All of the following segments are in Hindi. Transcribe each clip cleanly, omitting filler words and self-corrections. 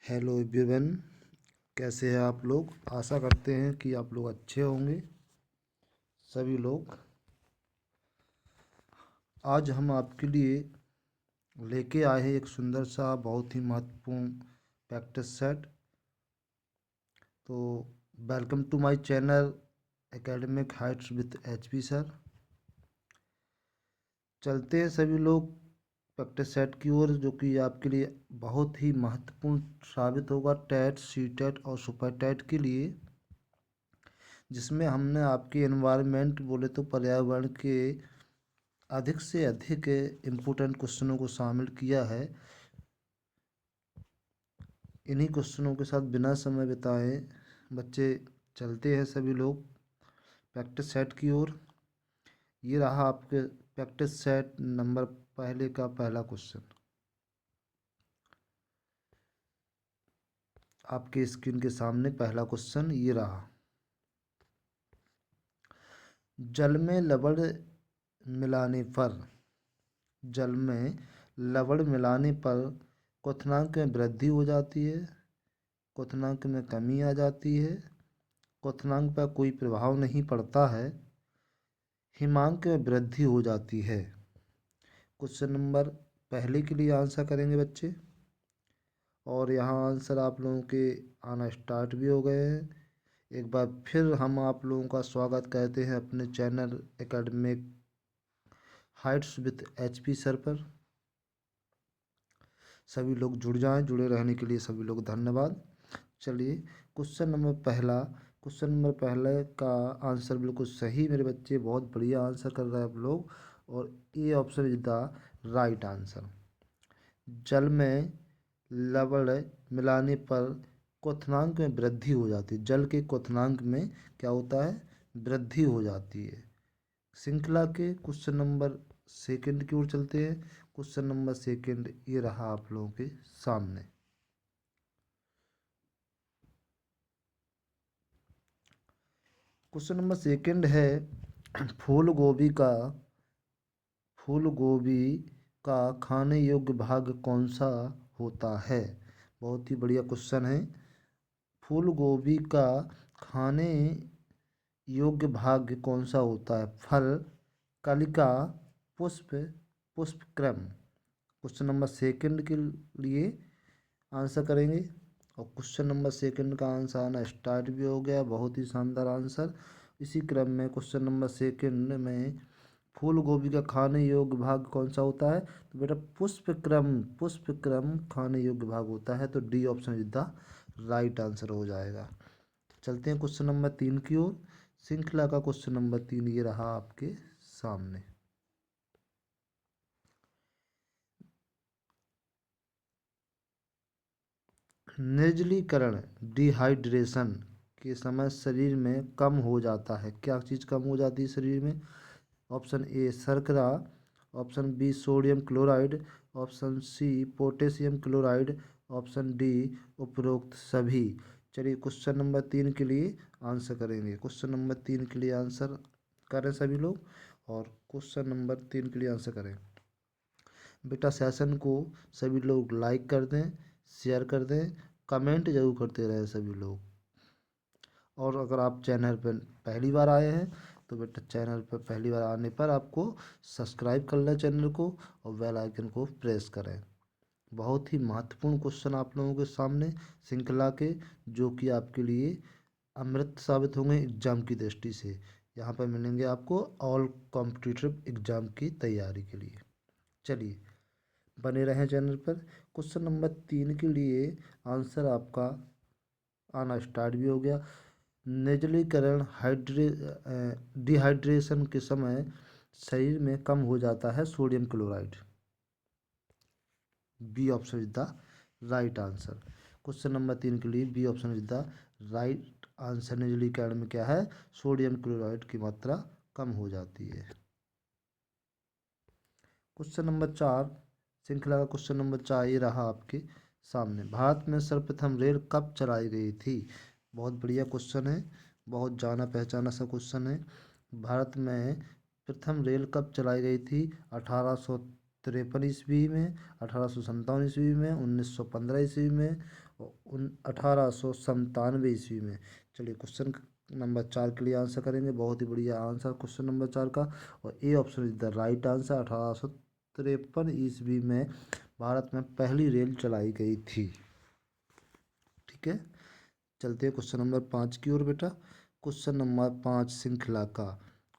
हेलो एवरीवन, कैसे हैं आप लोग। आशा करते हैं कि आप लोग अच्छे होंगे सभी लोग। आज हम आपके लिए लेके आए हैं एक सुंदर सा बहुत ही महत्वपूर्ण प्रैक्टिस सेट। तो welcome to my channel Academic Heights with HP sir. चलते हैं सभी लोग प्रैक्टिस सेट की ओर, जो कि आपके लिए बहुत ही महत्वपूर्ण साबित होगा टेट, सी टेट और सुपर टेट के लिए, जिसमें हमने आपके एनवायरनमेंट बोले तो पर्यावरण के अधिक से अधिक इम्पोर्टेंट क्वेश्चनों को शामिल किया है। इन्हीं क्वेश्चनों के साथ बिना समय बिताए बच्चे चलते हैं सभी लोग प्रैक्टिस सेट की ओर। ये रहा आपके प्रैक्टिस सेट नंबर पहले का पहला क्वेश्चन। आपके स्क्रीन के सामने पहला क्वेश्चन ये रहा। जल में लवण मिलाने पर जल में लवण मिलाने पर क्वथनांक में वृद्धि हो जाती है, क्वथनांक में कमी आ जाती है, क्वथनांक पर कोई प्रभाव नहीं पड़ता है, हिमांक में वृद्धि हो जाती है। क्वेश्चन नंबर पहले के लिए आंसर करेंगे बच्चे, और यहाँ आंसर आप लोगों के आना स्टार्ट भी हो गए हैं। एक बार फिर हम आप लोगों का स्वागत करते हैं अपने channel Academic Heights with HP sir पर। सभी लोग जुड़ जाएं, जुड़े रहने के लिए सभी लोग धन्यवाद। चलिए क्वेश्चन नंबर पहले का आंसर बिल्कुल सही मेरे बच्चे, बहुत बढ़िया आंसर कर रहे हैं आप लोग, और ये option is the right answer. जल में लवण मिलाने पर क्वथनांक में वृद्धि हो जाती है। जल के क्वथनांक में क्या होता है, वृद्धि हो जाती है। श्रृंखला के क्वेश्चन नंबर सेकंड की ओर चलते हैं। क्वेश्चन नंबर सेकंड ये रहा आप लोगों के सामने। क्वेश्चन नंबर सेकंड है, फूल गोभी का खाने योग्य भाग कौन सा होता है। बहुत ही बढ़िया क्वेश्चन है। फूल गोभी का खाने योग्य भाग कौन सा होता है। फल, कलिका, पुष्प, पुष्पक्रम। क्वेश्चन नंबर सेकंड के लिए आंसर करेंगे, और क्वेश्चन नंबर सेकंड का आंसर आना स्टार्ट भी हो गया। बहुत ही शानदार आंसर। इसी क्रम में क्वेश्चन नंबर सेकंड में फूल गोभी का खाने योग्य भाग कौन सा होता है, तो बेटा पुष्पक्रम खाने योग्य भाग होता है। तो D option is the right answer हो जाएगा। चलते हैं क्वेश्चन नंबर 3 की ओर। श्रृंखला का क्वेश्चन नंबर 3 ये रहा आपके सामने। निर्जलीकरण डिहाइड्रेशन के समय शरीर में कम हो जाता है। क्या चीज़ कम हो जाती है शरीर में। ऑप्शन ए शर्करा, option B sodium chloride, option C potassium chloride, option D उपरोक्त सभी। चलिए क्वेश्चन नंबर 3 के लिए आंसर करेंगे। क्वेश्चन नंबर 3 के लिए आंसर करें सभी लोग, और क्वेश्चन नंबर 3 के लिए आंसर करें। बेटा सेशन को सभी लोग लाइक कर दें, शेयर कर दें, कमेंट जरूर करते रहे सभी लोग। और अगर आप चैनल पर पहली बार आए हैं तो बेटा चैनल पर पहली बार आने पर आपको सब्सक्राइब कर लें चैनल को, और बेल आइकन को प्रेस करें। बहुत ही महत्वपूर्ण क्वेश्चन आप लोगों के सामने श्रृंखला के, जो कि आपके लिए अमृत साबित होंगे एग्जाम की दृष्टि से। यहाँ पर मिलेंगे आपको ऑल कॉम्पिटिटिव एग्जाम की तैयारी के लिए। चलिए बने रहें चैनल पर। क्वेश्चन नंबर 3 के लिए आंसर आपका आना स्टार्ट भी हो गया। निर्जलीकरण डिहाइड्रेशन के समय शरीर में कम हो जाता है sodium chloride. B option is the right answer. Question number 3 के लिए B option is the right answer. निर्जलीकरण में क्या है, सोडियम क्लोराइड की मात्रा कम हो जाती है। क्वेश्चन नंबर 4, श्रृंखला का क्वेश्चन नंबर 4 ये रहा आपके सामने। भारत में सर्वप्रथम रेल कब चलाई गई थी। बहुत बढ़िया क्वेश्चन है, बहुत जाना पहचाना सा क्वेश्चन है। भारत में प्रथम रेल कब चलाई गई थी। 1800 1853 ईस्वी में, 1857 ईस्वी में, 1915 ईस्वी में और 1897 ईस्वी में। चलिए क्वेश्चन नंबर 4 के लिए आंसर करेंगे। बहुत ही बढ़िया आंसर क्वेश्चन नंबर 4 का, और A option is the right answer. 1853 ईस्वी में भारत में पहली रेल चलाई गई थी। ठीक है, चलते हैं क्वेश्चन नंबर 5 की ओर बेटा। क्वेश्चन नंबर 5 श्रृंखला का,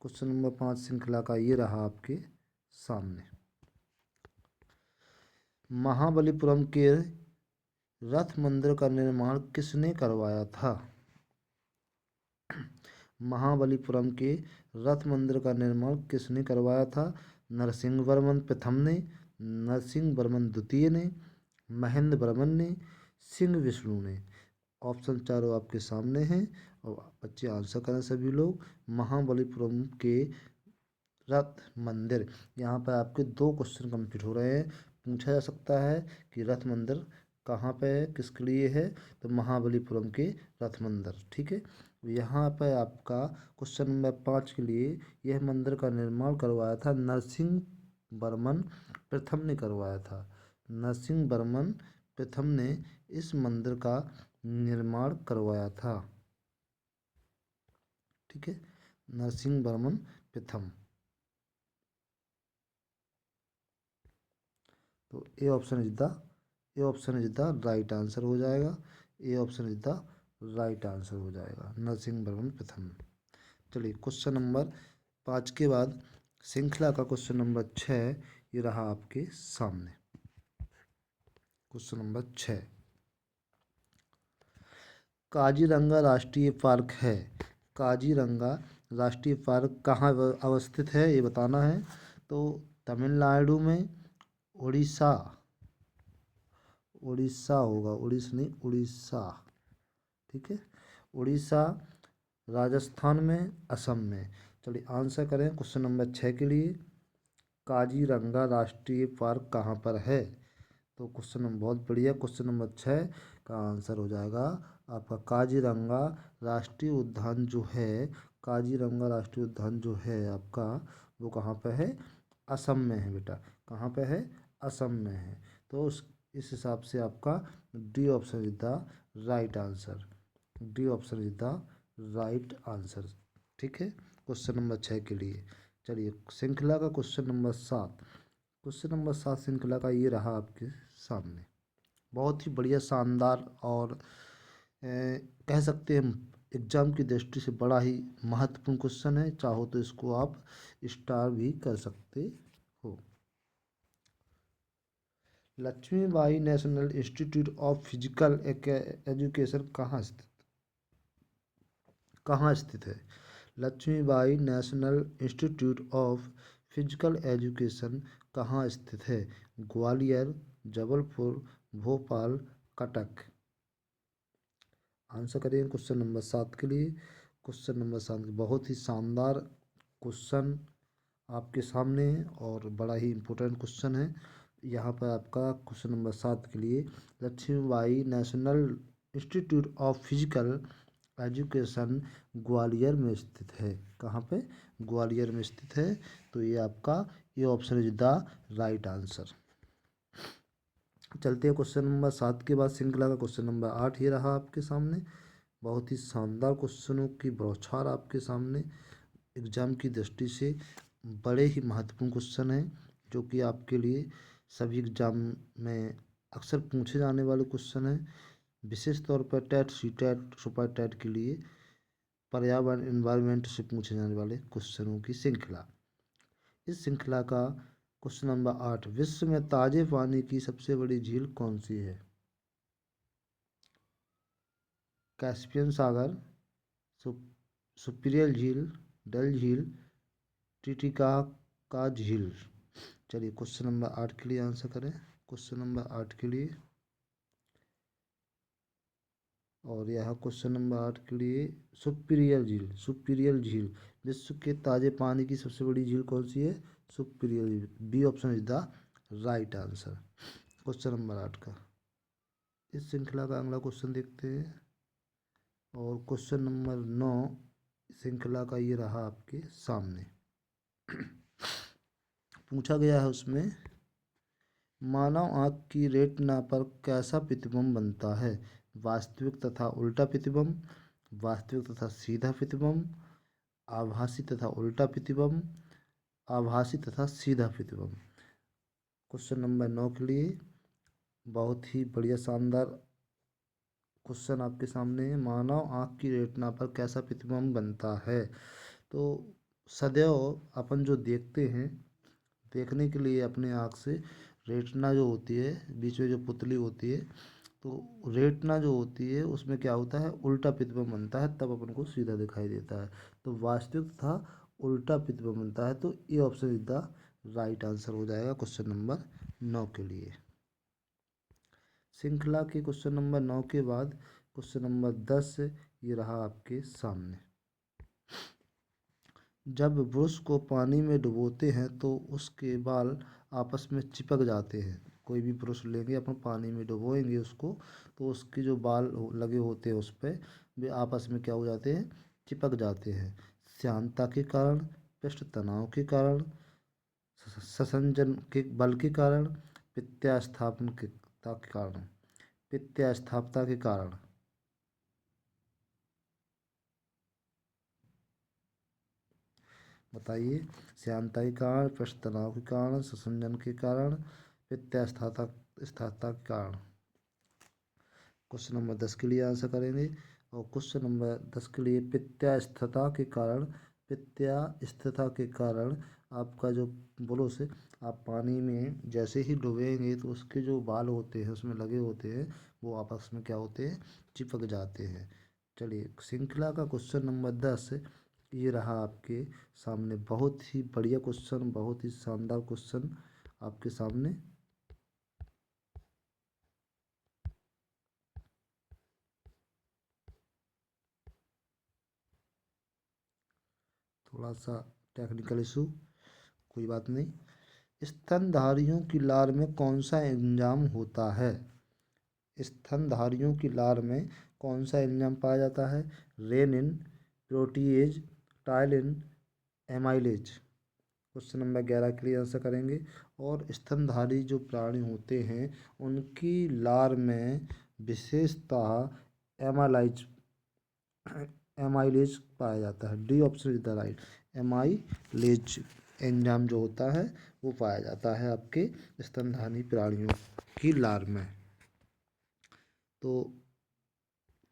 क्वेश्चन नंबर 5 श्रृंखला का ये रहा आपके सामने। महाबलीपुरम के रथ मंदिर का निर्माण किसने करवाया था? महाबलीपुरम के रथ मंदिर का निर्माण किसने करवाया था? नरसिंह वर्मन प्रथम ने, नरसिंह वर्मन द्वितीय ने, महेंद्र वर्मन ने, सिंह विष्णु ने। ऑप्शन चारों आपके सामने हैं और बच्चे आंसर करें सभी लोग। महाबलीपुरम के रथ मंदिर, यहाँ पर आपके 2 क्वेश्चन कंप्लीट हो रहे हैं। पूछा जा सकता है कि रथ मंदिर कहाँ पे है, किसके लिए है, तो महाबलीपुरम के रथ मंदिर। ठीक है, यहाँ पर आपका क्वेश्चन नंबर 5 के लिए, यह मंदिर का निर्माण करवाया था नरसिंह वर्मन प्रथम ने करवाया था। नरसिंह वर्मन प्रथम ने इस मंदिर का निर्माण करवाया था। ठीक है, नरसिंह वर्मन प्रथम। तो A option is the right answer हो जाएगा। A option is the right answer हो जाएगा, नरसिंह वर्मन प्रथम। चलिए क्वेश्चन नंबर 5 के बाद श्रृंखला का क्वेश्चन नंबर 6 ये रहा आपके सामने। क्वेश्चन नंबर 6, काजीरंगा राष्ट्रीय पार्क है। काजीरंगा राष्ट्रीय पार्क कहाँ अवस्थित है ये बताना है। तो तमिलनाडु में, उड़ीसा, उड़ीसा होगा, उड़ीसा नहीं उड़ीसा। ठीक है, उड़ीसा, राजस्थान में, असम में। चलिए आंसर करें क्वेश्चन नंबर 6 के लिए। काजीरंगा राष्ट्रीय पार्क कहाँ पर है? तो क्वेश्चन नंबर, बहुत बढ़िया, क्वेश्चन नंबर 6 का आंसर हो जाएगा आपका काजीरंगा राष्ट्रीय उद्यान जो है, काजीरंगा राष्ट्रीय उद्यान जो है आपका, वो कहाँ पे है? असम में है बेटा। कहाँ पे है? असम में है। तो इस हिसाब से आपका D option is the right answer. D option is the right answer. ठीक है, क्वेश्चन नंबर 6 के लिए। चलिए श्रृंखला का क्वेश्चन नंबर 7, क्वेश्चन नंबर 7 श्रृंखला का ये रहा आपके सामने। बहुत ही बढ़िया, शानदार और कह सकते हैं एग्जाम की दृष्टि से बड़ा ही महत्वपूर्ण क्वेश्चन है। चाहो तो इसको आप स्टार भी कर सकते हो। Lakshmibai National Institute of Physical Education कहाँ स्थित है? Lakshmibai National Institute of Physical Education कहाँ स्थित है? ग्वालियर, जबलपुर, भोपाल, कटक। आंसर करिए क्वेश्चन नंबर 7 के लिए। क्वेश्चन नंबर 7 बहुत ही शानदार क्वेश्चन आपके सामने है और बड़ा ही इम्पोर्टेंट क्वेश्चन है। यहाँ पर आपका क्वेश्चन नंबर 7 के लिए, Lakshmibai National Institute of Physical Education Gwalior में स्थित है। कहाँ पे? ग्वालियर में स्थित है। तो ये आपका ये option is the right answer. चलते हैं क्वेश्चन नंबर 7 के बाद श्रृंखला का क्वेश्चन नंबर 8 ये रहा आपके सामने। बहुत ही शानदार क्वेश्चनों की बौछार आपके सामने, एग्जाम की दृष्टि से बड़े ही महत्वपूर्ण क्वेश्चन हैं, जो कि आपके लिए सभी एग्जाम में अक्सर पूछे जाने वाले क्वेश्चन हैं। विशेष तौर पर TET, C TET, super TET के लिए पर्यावरण एनवायरनमेंट से पूछे जाने वाले क्वेश्चनों की श्रृंखला। इस श्रृंखला का क्वेश्चन नंबर 8, विश्व में ताजे पानी की सबसे बड़ी झील कौन सी है? कैस्पियन सागर, सुपीरियर झील, डल झील, टिटिका का झील। चलिए क्वेश्चन नंबर 8 के लिए आंसर करें। क्वेश्चन नंबर 8 के लिए, और यह क्वेश्चन नंबर 8 के लिए सुपीरियर झील, सुपीरियर झील। विश्व के ताजे पानी की सबसे बड़ी झील कौन सी है? सुपीरियर झील। B option is the right answer question number 8 का। इस श्रृंखला का अगला क्वेश्चन देखते हैं, और क्वेश्चन नंबर 9 श्रृंखला का ये रहा आपके सामने। पूछा गया है उसमें मानव आँख की रेटिना पर कैसा प्रतिबिंब बनता है? वास्तविक तथा उल्टा प्रतिबिंब, वास्तविक तथा सीधा प्रतिबिंब, आभासी तथा उल्टा प्रतिबिंब, आभासी तथा सीधा प्रतिबिंब। क्वेश्चन नंबर 9 के लिए बहुत ही बढ़िया शानदार क्वेश्चन आपके सामने है। मानव आँख की रेटिना पर कैसा प्रतिबिंब बनता है? तो सदैव अपन जो देखते हैं, देखने के लिए अपने आँख से रेटिना जो होती है, बीच में जो पुतली होती है, तो रेटिना जो होती है उसमें क्या होता है, उल्टा प्रतिबिंब बनता है, तब अपन को सीधा दिखाई देता है। तो वास्तविक था उल्टा प्रतिबिंब बनता है। तो ये option is the right answer हो जाएगा क्वेश्चन नंबर 9 के लिए। श्रृंखला के क्वेश्चन नंबर 9 के बाद क्वेश्चन नंबर 10 ये रहा आपके सामने। जब ब्रश को पानी में डुबोते हैं तो उसके बाल आपस में चिपक जाते हैं। कोई भी ब्रश लेंगे अपन, पानी में डुबोएंगे उसको, तो उसके जो बाल लगे होते हैं उस पर, वे आपस में क्या हो जाते हैं, चिपक जाते हैं। श्यानता के कारण, पृष्ठ तनाव के कारण, संसंजन के बल के कारण, पित्त्यास्थापकता के कारण, पित्त्यास्थापकता के कारण। बताइए। श्यानता के कारण, पृष्ठ तनाव के कारण, संसंजन के कारण, पित्त्यास्थापकता के कारण। क्वेश्चन नंबर 10 के लिए आंसर करेंगे। और क्वेश्चन नंबर 10 के लिए पित्त्यास्थता के कारण, पित्त्यास्थता के कारण आपका जो ब्रश आप पानी में जैसे ही डुबेंगे तो उसके जो बाल होते हैं उसमें लगे होते हैं, वो आपस में क्या होते हैं, चिपक जाते हैं। चलिए, श्रृंखला का क्वेश्चन नंबर 10 ये रहा आपके सामने। बहुत ही बढ़िया क्वेश्चन, बहुत ही शानदार क्वेश्चन आपके सामने। थोड़ा सा टेक्निकल इशू, कोई बात नहीं। स्तनधारियों की लार में कौन सा एंजाइम होता है? स्तनधारियों की लार में कौन सा एंजाइम पाया जाता है? Rennin, protease, ptyalin, amylase. Question number 11 के लिए आंसर करेंगे। और स्तनधारी जो प्राणी होते हैं उनकी लार में विशेषतः एमाइलाइज एमाइलेज पाया जाता है। D option is the right. Amylase enzyme जो होता है वो पाया जाता है आपके स्तनधारी प्राणियों की लार में। तो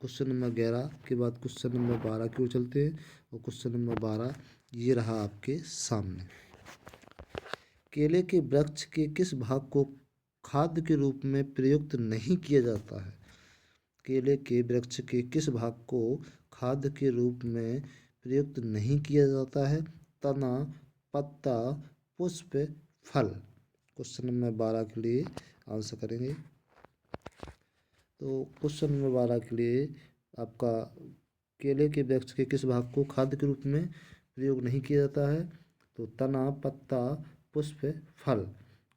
क्वेश्चन नंबर 11 के बाद क्वेश्चन नंबर 12 की ओर चलते हैं। और क्वेश्चन नंबर 12 ये रहा आपके सामने। केले के वृक्ष के किस भाग को खाद्य के रूप में प्रयुक्त नहीं किया जाता है? केले के वृक्ष के किस भाग को खाद्य के रूप में प्रयुक्त नहीं किया जाता है? तना, पत्ता, पुष्प, फल। क्वेश्चन नंबर 12 के लिए आंसर करेंगे। तो क्वेश्चन नंबर 12 के लिए आपका केले के वृक्ष के किस भाग को खाद्य के रूप में प्रयोग नहीं किया जाता है? तो तना, पत्ता, पुष्प, फल।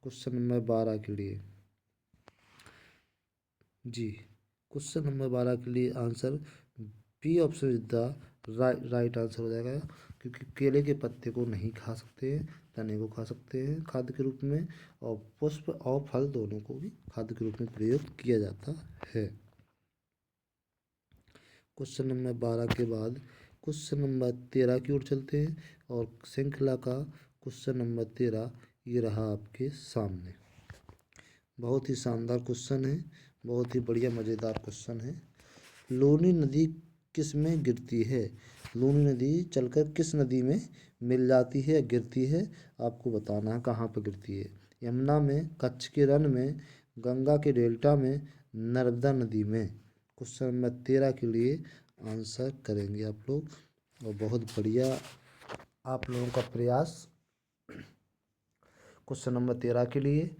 क्वेश्चन नंबर 12 के लिए जी, क्वेश्चन नंबर 12 के लिए answer B option is the right answer हो जाएगा। क्योंकि केले के पत्ते को नहीं खा सकते हैं, तने को खा सकते हैं खाद्य के रूप में, और पुष्प और फल दोनों को भी खाद्य के रूप में प्रयोग किया जाता है। क्वेश्चन नंबर 12 के बाद क्वेश्चन नंबर 13 की ओर चलते हैं। और श्रृंखला का क्वेश्चन नंबर 13 ये रहा आपके सामने। बहुत ही शानदार क्वेश्चन है, बहुत ही बढ़िया मज़ेदार क्वेश्चन है। लूनी नदी किस में गिरती है? लूनी नदी चलकर किस नदी में मिल जाती है या गिरती है? आपको बताना है कहाँ पर गिरती है। यमुना में, कच्छ के रन में, गंगा के डेल्टा में, नर्मदा नदी में। क्वेश्चन नंबर 13 के लिए आंसर करेंगे आप लोग। और बहुत बढ़िया आप लोगों का प्रयास क्वेश्चन नंबर 13 के लिए।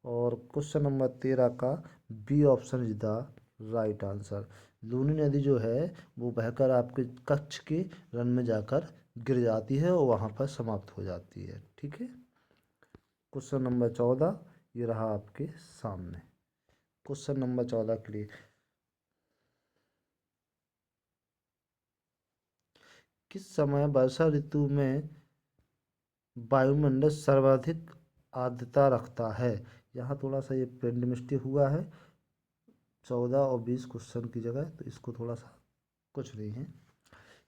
और क्वेश्चन नंबर 13 का B option is the right answer. Luni नदी जो है वो बहकर आपके कच्छ के रन में जाकर गिर जाती है और वहाँ पर समाप्त हो जाती है। ठीक है। क्वेश्चन नंबर 14 ये रहा आपके सामने। क्वेश्चन नंबर 14 के लिए किस समय वर्षा ऋतु में वायुमंडल सर्वाधिक आर्द्रता रखता है? यहाँ थोड़ा सा ये प्रिंट मिस्टेक हुआ है, 14 और 20 क्वेश्चन की जगह, तो इसको थोड़ा सा कुछ नहीं है।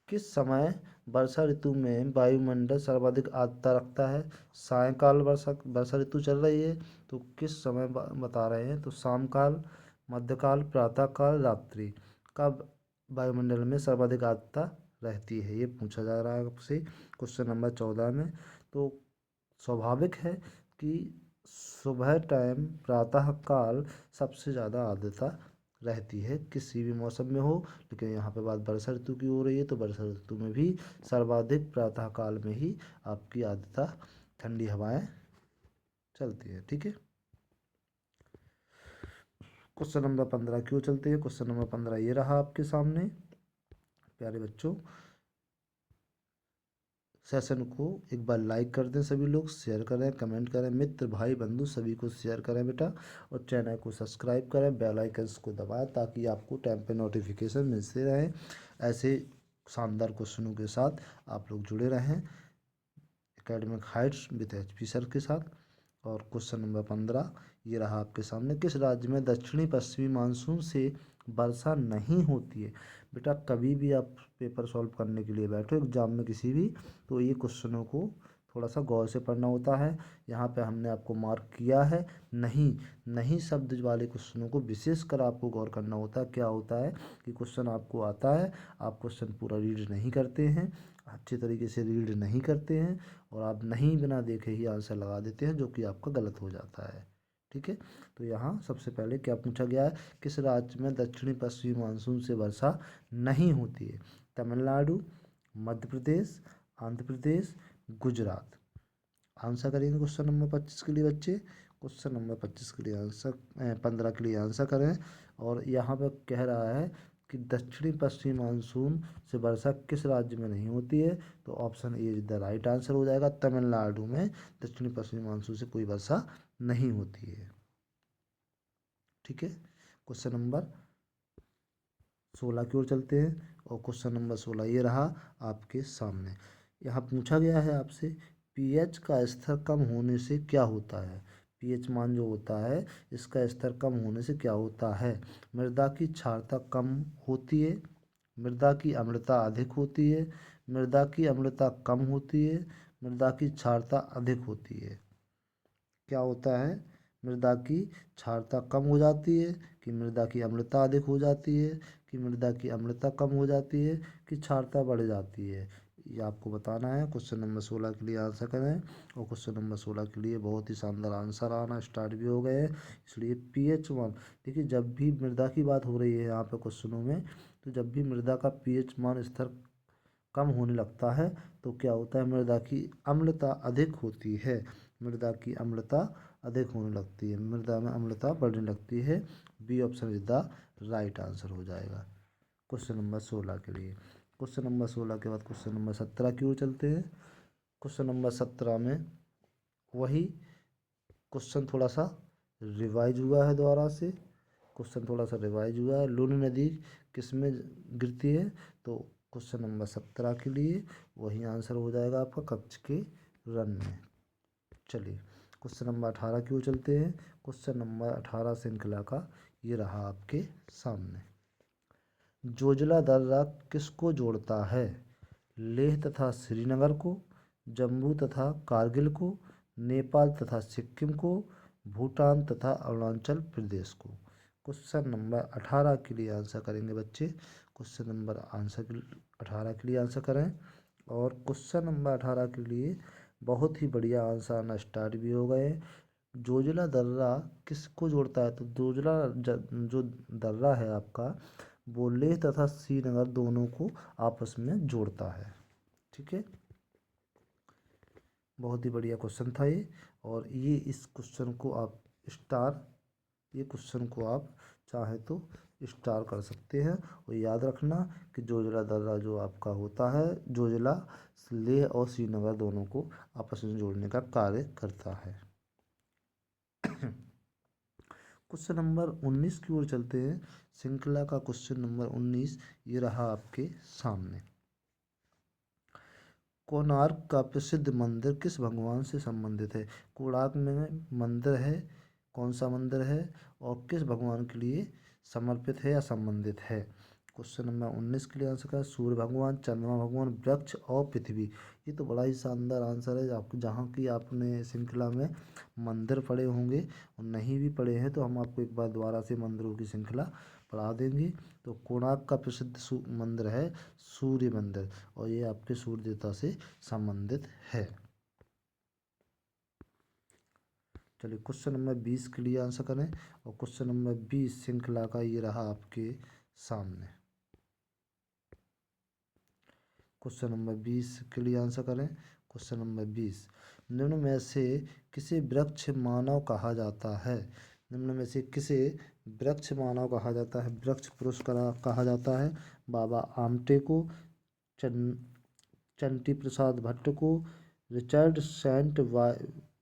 किस समय वर्षा ऋतु में वायुमंडल सर्वाधिक आर्द्रता रखता है? सायंकाल वर्षा वर्षा ऋतु चल रही है, तो किस समय बता रहे हैं, तो शाम काल, मध्यकाल, प्रातःकाल, रात्रि। कब वायुमंडल में सर्वाधिक आर्द्रता रहती है, ये पूछा जा रहा है आपसे क्वेश्चन नंबर 14 में। तो स्वाभाविक है कि सुबह टाइम, प्रातः काल सबसे ज़्यादा आर्द्रता रहती है किसी भी मौसम में हो, लेकिन यहाँ पे बात वर्षा ऋतु की हो रही है, तो वर्षा ऋतु में भी सर्वाधिक प्रातः काल में ही आपकी आर्द्रता, ठंडी हवाएं चलती है। ठीक है, क्वेश्चन नंबर 15 क्यों चलती है? क्वेश्चन नंबर 15 ये रहा आपके सामने प्यारे बच्चों। सेशन को एक बार लाइक कर दें सभी लोग, शेयर करें, कमेंट करें, मित्र भाई बंधु सभी को शेयर करें बेटा, और चैनल को सब्सक्राइब करें, बेल आइकन्स को दबाएं ताकि आपको टाइम पे नोटिफिकेशन मिलते रहें। ऐसे शानदार क्वेश्चनों के साथ आप लोग जुड़े रहें academic Heights with HP sir के साथ। और क्वेश्चन नंबर 15 ये रहा आपके सामने। किस राज्य में दक्षिणी पश्चिमी मानसून से वर्षा नहीं होती है? बेटा कभी भी आप पेपर सॉल्व करने के लिए बैठो एग्जाम में किसी भी, तो ये क्वेश्चनों को थोड़ा सा गौर से पढ़ना होता है। यहाँ पे हमने आपको मार्क किया है नहीं, नहीं शब्द वाले क्वेश्चनों को विशेष कर आपको गौर करना होता है। क्या होता है कि क्वेश्चन आपको आता है, आप क्वेश्चन पूरा रीड नहीं करते हैं, अच्छे तरीके से रीड नहीं करते हैं, और आप नहीं बिना देखे ही आंसर लगा देते हैं, जो कि आपका गलत हो जाता है। ठीक है, तो यहाँ सबसे पहले क्या पूछा गया है, किस राज्य में दक्षिणी पश्चिमी मानसून से वर्षा नहीं होती है? तमिलनाडु, मध्य प्रदेश, आंध्र प्रदेश, गुजरात। आंसर करेंगे क्वेश्चन नंबर 25 के लिए बच्चे। क्वेश्चन नंबर 25 के लिए आंसर 15 के लिए आंसर करें। और यहाँ पर कह रहा है कि दक्षिणी पश्चिमी मानसून से वर्षा किस राज्य में नहीं होती है, तो option A is the right answer हो जाएगा। तमिलनाडु में दक्षिणी पश्चिमी मानसून से कोई वर्षा नहीं होती है। ठीक है, क्वेश्चन नंबर 16 की ओर चलते हैं, और क्वेश्चन नंबर 16 ये रहा आपके सामने। यहाँ पूछा गया है आपसे, पीएच का स्तर कम होने से क्या होता है? पीएच मान जो होता है इसका स्तर कम होने से क्या होता है? मृदा की क्षारता कम होती है, मृदा की अम्लता अधिक होती है, मृदा की अम्लता कम होती है, मृदा की क्षारता अधिक होती है। क्या होता है? मृदा की क्षारता कम हो जाती है, कि मृदा की अम्लता अधिक हो जाती है, कि मृदा की अम्लता कम हो जाती है, कि क्षारता बढ़ जाती है? ये आपको बताना है। क्वेश्चन नंबर 16 के लिए आंसर करें, और क्वेश्चन नंबर 16 के लिए बहुत ही शानदार आंसर आना स्टार्ट भी हो गए हैं। इसलिए पीएच मान, देखिए जब भी मृदा की बात हो रही है यहाँ पे क्वेश्चनों में, तो जब भी मृदा का पीएच मान स्तर कम होने लगता है, तो क्या होता है, मृदा की अम्लता अधिक होती है, मृदा की अम्लता अधिक होने लगती है, मृदा में अम्लता बढ़ने लगती है। B option is the right answer हो जाएगा क्वेश्चन नंबर 16 के लिए। क्वेश्चन नंबर 16 के बाद क्वेश्चन नंबर 17 की ओर चलते हैं। क्वेश्चन नंबर 17 में वही क्वेश्चन थोड़ा सा रिवाइज हुआ है दोबारा से, क्वेश्चन थोड़ा सा रिवाइज हुआ है। लूनी नदी किस में गिरती है? तो क्वेश्चन नंबर 17 के लिए वही आंसर हो जाएगा आपका कक्ष के रन में। चलिए क्वेश्चन नंबर 18 की ओर चलते हैं। क्वेश्चन नंबर 18 श्रृंखला का ये रहा आपके सामने। जोजिला दर्रा किसको जोड़ता है? लेह तथा श्रीनगर को, जम्मू तथा कारगिल को, नेपाल तथा सिक्किम को, भूटान तथा अरुणाचल प्रदेश को। क्वेश्चन नंबर 18 के लिए आंसर करेंगे बच्चे। क्वेश्चन नंबर 18 के लिए आंसर करें, और क्वेश्चन नंबर 18 के लिए बहुत ही बढ़िया आंसर आना स्टार्ट भी हो गए। जोजिला दर्रा किसको जोड़ता है? तो जोजिला जो दर्रा है आपका, वो लेह तथा श्रीनगर दोनों को आपस में जोड़ता है। ठीक है, बहुत ही बढ़िया क्वेश्चन था ये। और ये इस क्वेश्चन को आप स्टार, ये क्वेश्चन को आप चाहे तो स्टार कर सकते हैं। और याद रखना कि जोजिला दर्रा जो आपका होता है, जोजिला लेह और श्रीनगर दोनों को आपस में जोड़ने का कार्य करता है। क्वेश्चन नंबर 19 की ओर चलते हैं। श्रृंखला का क्वेश्चन नंबर 19 ये रहा आपके सामने। कोणार्क का प्रसिद्ध मंदिर किस भगवान से संबंधित है? कोणार्क में मंदिर है कौन सा मंदिर है और किस भगवान के लिए समर्पित है या संबंधित है। क्वेश्चन नंबर 19 के लिए आंसर करें। सूर्य भगवान, चंद्रमा भगवान, वृक्ष और पृथ्वी। ये तो बड़ा ही शानदार आंसर है। आपको जहाँ की आपने श्रृंखला में मंदिर पढ़े होंगे और नहीं भी पढ़े हैं तो हम आपको एक बार दोबारा से मंदिरों की श्रृंखला पढ़ा देंगे। तो कोणार्क का प्रसिद्ध मंदिर है सूर्य मंदिर और ये आपके सूर्य देवता से संबंधित है। चलिए क्वेश्चन नंबर 20 के लिए आंसर करें और क्वेश्चन नंबर 20 श्रृंखला का ये रहा आपके सामने। क्वेश्चन नंबर 20 के लिए आंसर करें। क्वेश्चन नंबर 20, निम्न में से किसे वृक्ष मानव कहा जाता है। निम्न में से किसे वृक्ष मानव कहा जाता है। वृक्ष पुरुष कहा जाता है बाबा आमटे को, चंटी प्रसाद भट्ट को, रिचर्ड सेंट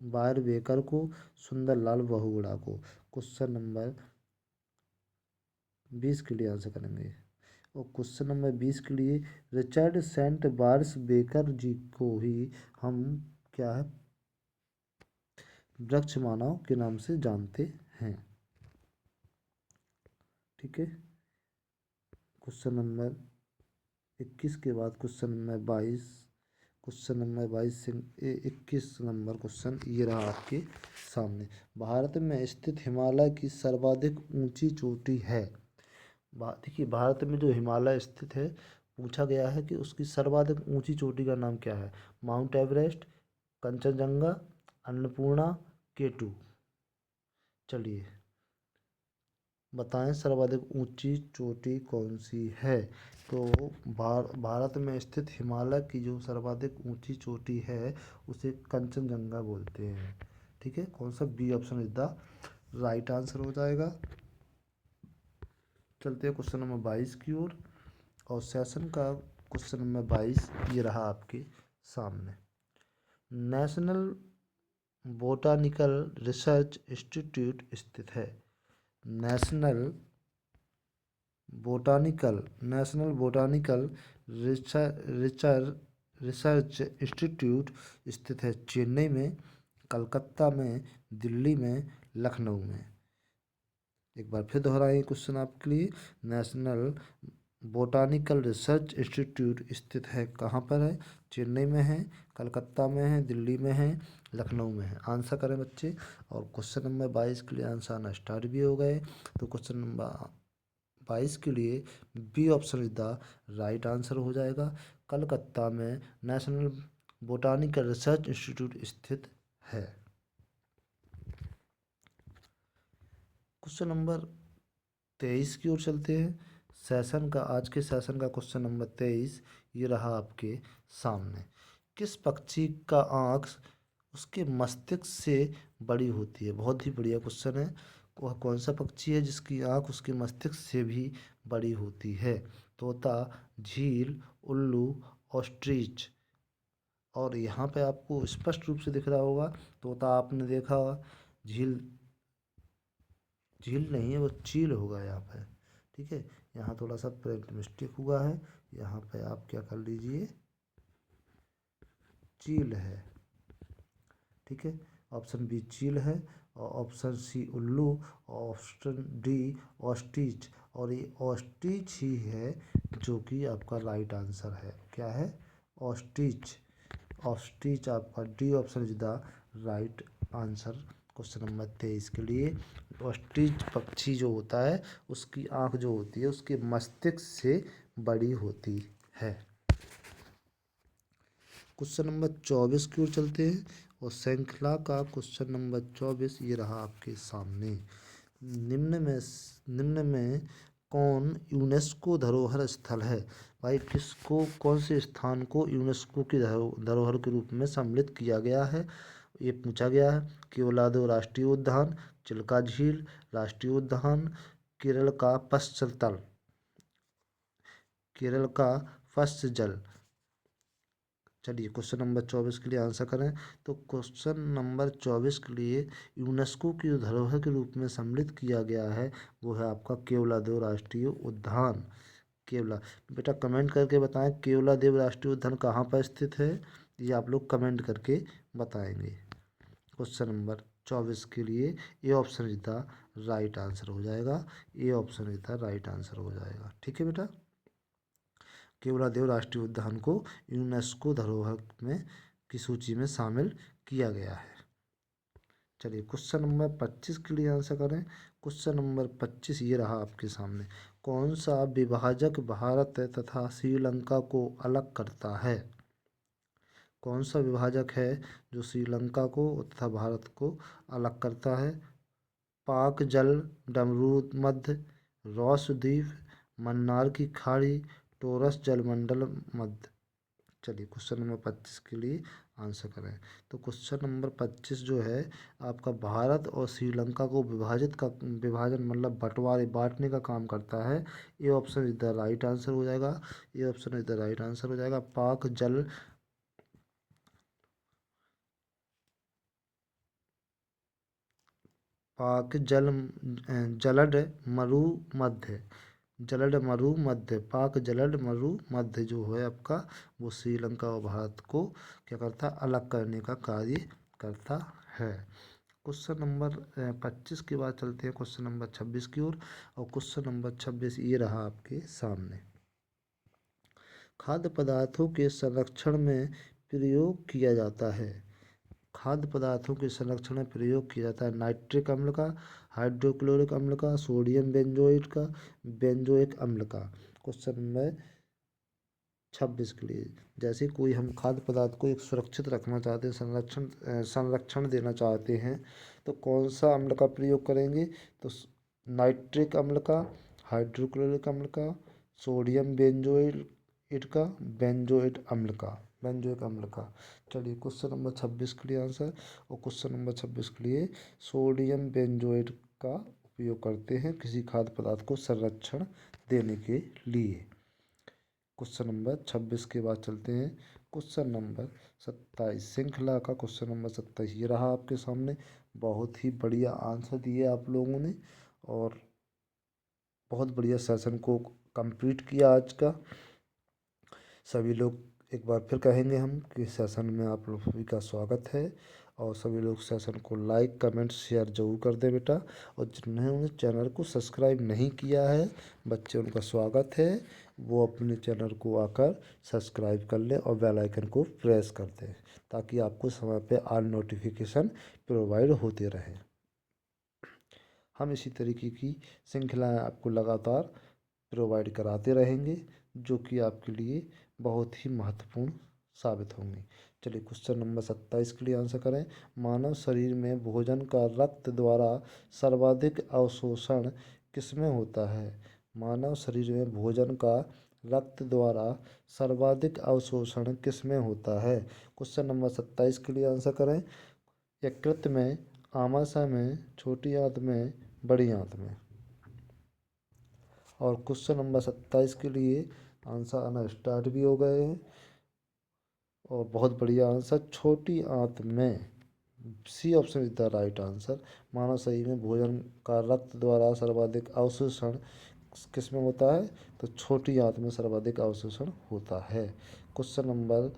वायरबेकर को, सुंदरलाल बहुगुणा को। क्वेश्चन नंबर 20 के लिए आंसर करेंगे और क्वेश्चन नंबर 20 के लिए रिचर्ड सेंट वायरबेकर जी को ही हम क्या है वृक्ष मानव के नाम से जानते हैं। ठीक है। क्वेश्चन नंबर 21 के बाद क्वेश्चन नंबर 22, क्वेश्चन नंबर 22 से 21 नंबर क्वेश्चन ये रहा आपके सामने। भारत में स्थित हिमालय की सर्वाधिक ऊंची चोटी है। देखिए भारत में जो हिमालय स्थित है पूछा गया है कि उसकी सर्वाधिक ऊंची चोटी का नाम क्या है। Mount Everest, Kanchenjunga, Annapurna, K two. चलिए बताएं सर्वाधिक ऊंची चोटी कौन सी है। तो भारत में स्थित हिमालय की जो सर्वाधिक ऊंची चोटी है उसे कंचनजंगा बोलते हैं। ठीक है। कौन सा, B option is the right answer हो जाएगा। चलते हैं क्वेश्चन नंबर 22 की ओर और सेशन का क्वेश्चन नंबर 22 ये रहा आपके सामने। नेशनल बोटानिकल रिसर्च इंस्टीट्यूट स्थित है। नेशनल बोटानिकल रिसर्च इंस्टीट्यूट स्थित है चेन्नई में, कलकत्ता में, दिल्ली में, लखनऊ में। एक बार फिर दोहराएं क्वेश्चन आपके लिए। नेशनल बोटानिकल रिसर्च इंस्टीट्यूट स्थित है कहाँ पर है। चेन्नई में है, कलकत्ता में है, दिल्ली में है, लखनऊ में है। आंसर करें बच्चे। और क्वेश्चन नंबर 22 के लिए आंसर आना स्टार्ट भी हो गए। तो क्वेश्चन नंबर 22 के लिए B option is the right answer हो जाएगा। कलकत्ता में नेशनल बोटानिकल रिसर्च इंस्टीट्यूट स्थित है। क्वेश्चन नंबर 23 की ओर चलते हैं। आज के सेशन का क्वेश्चन नंबर 23 ये रहा आपके सामने। किस पक्षी का आँख उसके मस्तिष्क से बड़ी होती है। बहुत ही बढ़िया क्वेश्चन है। वह कौन सा पक्षी है जिसकी आँख उसके मस्तिष्क से भी बड़ी होती है। तोता, झील, उल्लू, ऑस्ट्रिच। और यहाँ पे आपको स्पष्ट रूप से दिख रहा होगा तोता आपने देखा होगा, झील नहीं है वो चील होगा यहाँ पे। ठीक है। यहाँ थोड़ा सा प्रिंट मिस्टेक हुआ है। यहाँ पे आप क्या कर लीजिए, चील है। ठीक है। ऑप्शन बी चील है और ऑप्शन सी उल्लू और ऑप्शन डी ऑस्ट्रिच। और ये ऑस्ट्रिच ही है जो कि आपका राइट आंसर है। क्या है, ऑस्ट्रिच। ऑस्ट्रिच आपका D option is the right answer question number 23 के लिए। ऑस्ट्रिच पक्षी जो होता है उसकी आँख जो होती है उसके मस्तिष्क से बड़ी होती है। क्वेश्चन नंबर 24 की ओर चलते हैं और श्रृंखला का क्वेश्चन नंबर 24 ये रहा आपके सामने। निम्न में कौन यूनेस्को धरोहर स्थल है। भाई किसको, कौन से स्थान को यूनेस्को की धरोहर के रूप में सम्मिलित किया गया है। ये पूछा गया है। केवलादेव राष्ट्रीय उद्यान, चिल्का झील राष्ट्रीय उद्यान, केरल का पश्चिम तल, केरल का पश्चिम जल। चलिए क्वेश्चन नंबर 24 के लिए आंसर करें। तो क्वेश्चन नंबर 24 के लिए यूनेस्को की धरोहर के रूप में सम्मिलित किया गया है वो है आपका केवलादेव राष्ट्रीय उद्यान। बेटा कमेंट करके बताएं केवलादेव राष्ट्रीय उद्यान कहाँ पर स्थित है। ये आप लोग कमेंट करके बताएंगे। क्वेश्चन नंबर 24 के लिए A option is the right answer हो जाएगा। A option is the right answer हो जाएगा। ठीक है बेटा। केवलादेव राष्ट्रीय उद्यान को यूनेस्को धरोहर में की सूची में शामिल किया गया है। चलिए क्वेश्चन नंबर 25 के लिए आंसर करें। क्वेश्चन नंबर 25 ये रहा आपके सामने। कौन सा विभाजक भारत तथा श्रीलंका को अलग करता है? कौन सा विभाजक है जो श्रीलंका को तथा भारत को अलग करता है? पाक जल, डमरू मध्य, रॉस द्वीप, मन्नार की खाड़ी, टोरस जलमंडल मध्य। चलिए क्वेश्चन नंबर 25 के लिए आंसर करें। तो क्वेश्चन नंबर 25 जो है आपका भारत और श्रीलंका को विभाजन मतलब बंटवारे बांटने का काम करता है। ये option is the right answer हो जाएगा। ये option is the right answer हो जाएगा। पाक जल जलड मरु मध्य, जलड मरु मध्य, पाक जलड मरु मध्य जो है आपका वो श्रीलंका और भारत को क्या करता है? अलग करने का कार्य करता है। क्वेश्चन नंबर 25 के बाद चलते हैं क्वेश्चन नंबर 26 की ओर। और क्वेश्चन नंबर 26 ये रहा आपके सामने। खाद्य पदार्थों के संरक्षण में प्रयोग किया जाता है। खाद्य पदार्थों के संरक्षण में प्रयोग किया जाता है नाइट्रिक अम्ल का, हाइड्रोक्लोरिक अम्ल का, सोडियम बेंजोएट का, बेंजोइक अम्ल का। क्वेश्चन नंबर 26 के लिए जैसे कोई हम खाद्य पदार्थ को एक सुरक्षित रखना चाहते हैं, संरक्षण देना चाहते हैं, तो कौन सा अम्ल का प्रयोग करेंगे? तो नाइट्रिक अम्ल का, हाइड्रोक्लोरिक अम्ल का, सोडियम बेंजोएट का, बेंजोइक अम्ल का। चलिए क्वेश्चन नंबर 26 के लिए आंसर। और क्वेश्चन नंबर 26 के लिए सोडियम बेंजोएट का उपयोग करते हैं किसी खाद्य पदार्थ को संरक्षण देने के लिए। क्वेश्चन नंबर 26 के बाद चलते हैं क्वेश्चन नंबर 27। श्रृंखला का क्वेश्चन नंबर 27 ये रहा आपके सामने। बहुत ही बढ़िया आंसर दिए आप लोगों ने और बहुत बढ़िया सेशन को कंप्लीट किया आज का। सभी लोग एक बार फिर कहेंगे हम कि सेशन में आप लोग सभी का स्वागत है और सभी लोग सेशन को लाइक कमेंट शेयर जरूर कर दें बेटा। और जिन्होंने चैनल को सब्सक्राइब नहीं किया है बच्चे उनका स्वागत है, वो अपने चैनल को आकर सब्सक्राइब कर लें और बेल आइकन को प्रेस कर दें ताकि आपको समय पे ऑल नोटिफिकेशन प्रोवाइड होते रहें। हम इसी तरीके की श्रृंखलाएँ आपको लगातार प्रोवाइड कराते रहेंगे जो कि आपके लिए बहुत ही महत्वपूर्ण साबित होंगे। चलिए क्वेश्चन नंबर 27 के लिए आंसर करें। मानव शरीर में भोजन का रक्त द्वारा सर्वाधिक अवशोषण किसमें होता है? मानव शरीर में भोजन का रक्त द्वारा सर्वाधिक अवशोषण किसमें होता है? क्वेश्चन नंबर 27 के लिए आंसर करें। यकृत में, आमाशय में, छोटी आंत में, बड़ी आंत में। और क्वेश्चन नंबर 27 के लिए आंसर आना स्टार्ट भी हो गए हैं और बहुत बढ़िया आंसर छोटी आंत में। C option is the right answer. मानव शरीर में भोजन का रक्त द्वारा सर्वाधिक अवशोषण किस में होता है? तो छोटी आंत में सर्वाधिक अवशोषण होता है। क्वेश्चन नंबर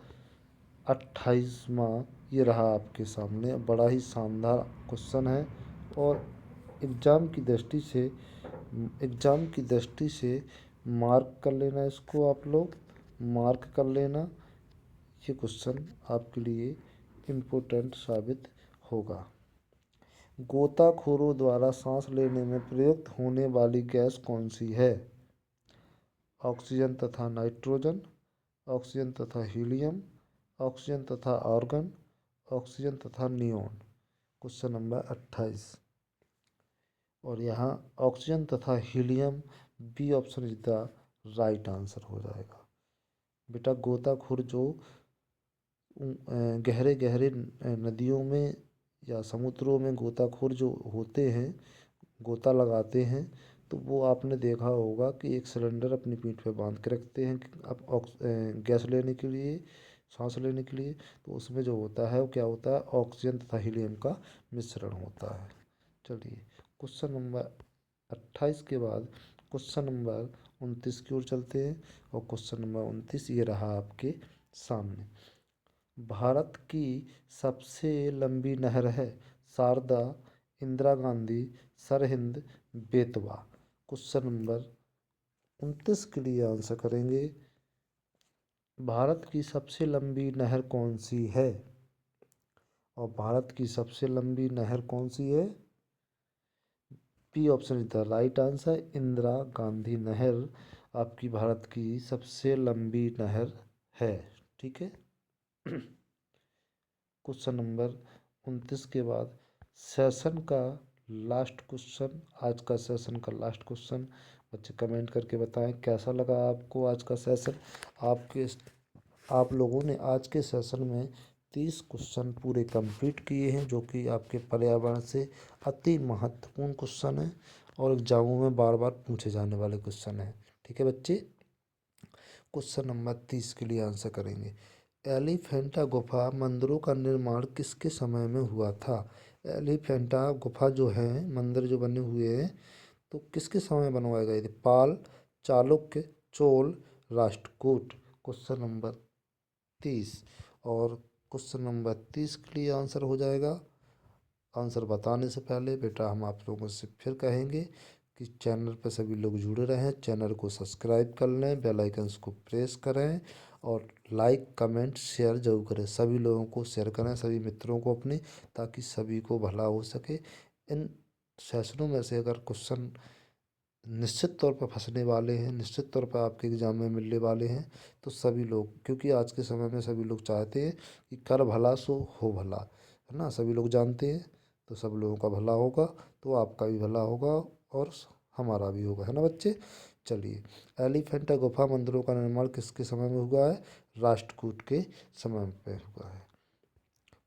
28वां ये रहा आपके सामने। बड़ा ही शानदार क्वेश्चन है और एग्ज़ाम की दृष्टि से मार्क कर लेना, इसको आप लोग मार्क कर लेना। ये क्वेश्चन आपके लिए इम्पोर्टेंट साबित होगा। गोताखोरों द्वारा सांस लेने में प्रयुक्त होने वाली गैस कौन सी है? ऑक्सीजन तथा नाइट्रोजन, ऑक्सीजन तथा हीलियम, ऑक्सीजन तथा आर्गन, ऑक्सीजन तथा नियॉन। क्वेश्चन नंबर 28 और यहाँ ऑक्सीजन तथा helium B option is the right answer हो जाएगा। बेटा गोताखोर जो गहरे गहरे नदियों में या समुद्रों में गोताखोर जो होते हैं, गोता लगाते हैं, तो वो आपने देखा होगा कि एक सिलेंडर अपनी पीठ पे बांध के रखते हैं अब गैस लेने के लिए, सांस लेने के लिए। तो उसमें जो होता है वो क्या होता है? ऑक्सीजन तथा हीलियम का मिश्रण होता है। चलिए क्वेश्चन नंबर 28 के बाद क्वेश्चन नंबर 29 की ओर चलते हैं। और क्वेश्चन नंबर 29 ये रहा आपके सामने। भारत की सबसे लंबी नहर है शारदा, इंदिरा गांधी, सरहिंद, बेतवा। क्वेश्चन नंबर 29 के लिए आंसर करेंगे। भारत की सबसे लंबी नहर कौन सी है? और भारत की सबसे लंबी नहर कौन सी है? B option is the right answer, Indira Gandhi नहर आपकी भारत की सबसे लंबी नहर है। ठीक है। क्वेश्चन नंबर 29 के बाद सेशन का लास्ट क्वेश्चन, आज का सेशन का लास्ट क्वेश्चन। बच्चे कमेंट करके बताएं कैसा लगा आपको आज का सेशन। आप लोगों ने आज के सेशन में 30 क्वेश्चन पूरे कंप्लीट किए हैं, जो कि आपके पर्यावरण से अति महत्वपूर्ण क्वेश्चन है और एग्जामों में बार बार पूछे जाने वाले क्वेश्चन हैं। ठीक है बच्चे। क्वेश्चन नंबर 30 के लिए आंसर करेंगे। एलिफेंटा गुफा मंदिरों का निर्माण किसके समय में हुआ था? एलिफेंटा गुफा जो है, मंदिर जो बने हुए हैं, तो किसके समय में बनवाए गए थे? पाल, चालुक्य, चोल, राष्ट्रकूट। Question number 30। और क्वेश्चन नंबर 30 के लिए आंसर हो जाएगा। आंसर बताने से पहले बेटा हम आप लोगों से फिर कहेंगे कि चैनल पर सभी लोग जुड़े रहें, चैनल को सब्सक्राइब कर लें, बेल आइकन्स को प्रेस करें और लाइक कमेंट शेयर जरूर करें। सभी लोगों को शेयर करें, सभी मित्रों को अपने, ताकि सभी को भला हो सके। इन सेशनों में से अगर क्वेश्चन निश्चित तौर पर फंसने वाले हैं, निश्चित तौर पर आपके एग्जाम में मिलने वाले हैं, तो सभी लोग, क्योंकि आज के समय में सभी लोग चाहते हैं कि कर भला सो हो भला, है ना। सभी लोग जानते हैं, तो सब लोगों का भला होगा तो आपका भी भला होगा और हमारा भी होगा, है ना बच्चे। चलिए, एलिफेंटा गुफा मंदिरों का निर्माण किसके समय में हुआ है? राष्ट्रकूट के समय पे हुआ है।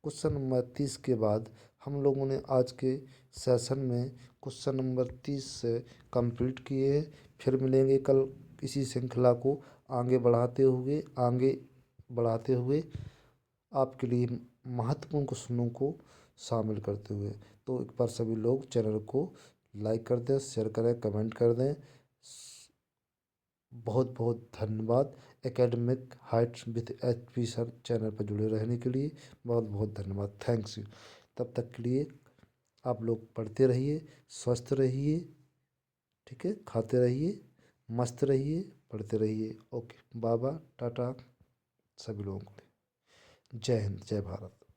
क्वेश्चन नंबर 30 के बाद हम लोगों ने आज के सेशन में क्वेश्चन नंबर 30 से कंप्लीट किए। फिर मिलेंगे कल इसी श्रृंखला को आगे बढ़ाते हुए आपके लिए महत्वपूर्ण क्वेश्चनों को शामिल करते हुए। तो एक बार सभी लोग चैनल को लाइक कर दें, शेयर करें, कमेंट कर दें। बहुत बहुत धन्यवाद। Academic Heights with HP sir channel पर जुड़े रहने के लिए बहुत बहुत धन्यवाद। Thanks you. तब तक के लिए आप लोग पढ़ते रहिए, स्वस्थ रहिए, ठीक है, खाते रहिए, मस्त रहिए, पढ़ते रहिए। ओके, बाबा टाटा सभी लोगों को। जय हिंद, जय भारत।